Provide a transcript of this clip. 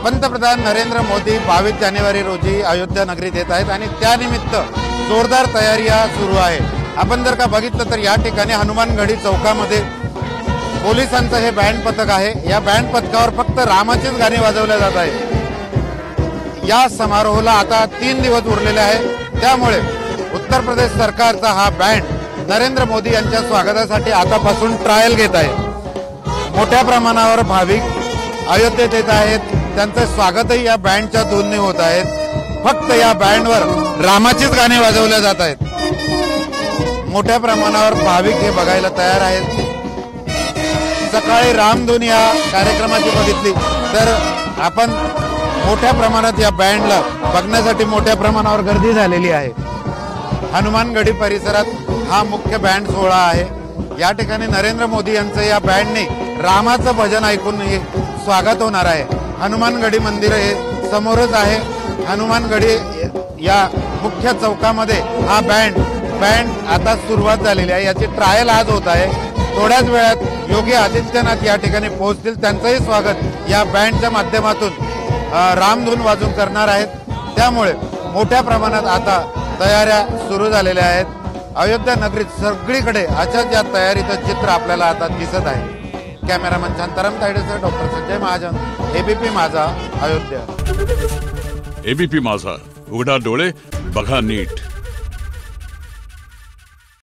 पंतप्रधान नरेंद्र मोदी 22 जानेवारी रोजी अयोध्या नगरीत येत आहेत आणि त्यानिमित्त जोरदार तयारी सुरू आहे। आपण जर का बघितलं तर या ठिकाणी हनुमानगढी चौकामध्ये पोलिसांचं हे बँड पथक आहे। या बँड पथकावर फक्त रामाचीच गाणी वाजवल्या जात आहेत। या समारोहाला आता 3 दिवस उरलेले आहेत, त्यामुळे उत्तर प्रदेश सरकारचा हा बँड नरेंद्र मोदी यांच्या स्वागतासाठी आतापासून ट्रायल घेत आहे। मोठ्या प्रमाणावर भाविक अयोध्येत येत आहेत, त्यांचं स्वागतही या बँडच्या धूनने होत आहेत। फक्त या बँडवर रामाचीच गाणी वाजवल्या जात आहेत। मोठ्या प्रमाणावर भाविक हे बघायला तयार आहेत। सकाळी रामधून या कार्यक्रमाची बघितली तर आपण मोठ्या प्रमाणात या बँडला बघण्यासाठी मोठ्या प्रमाणावर गर्दी झालेली आहे। हनुमानगढी परिसरात हा मुख्य बँड सोहळा आहे। या ठिकाणी नरेंद्र मोदी यांचं या बँडने रामाचं भजन ऐकून स्वागत होणार आहे। हनुमानगढी मंदिर हे समोरच आहे। हनुमानगढी या मुख्य चौकामध्ये हा बँड आता सुरुवात झालेली आहे। याची ट्रायल आज होत आहे। थोड्याच वेळात योगी आदित्यनाथ या ठिकाणी पोहोचतील, त्यांचंही स्वागत या बँडच्या माध्यमातून रामधून वाजून करणार आहेत। त्यामुळे मोठ्या प्रमाणात आता तयाऱ्या सुरू झालेल्या आहेत। अयोध्या नगरीत सगळीकडे अशाच या तयारीचं चित्र आपल्याला आता दिसत आहे। कॅमेरामन शांताराम तायडेसह doctor Sanjay Mahajan, ABP Majha, Ayodhya. ABP माझा, उघडा डोळे बघा नीट।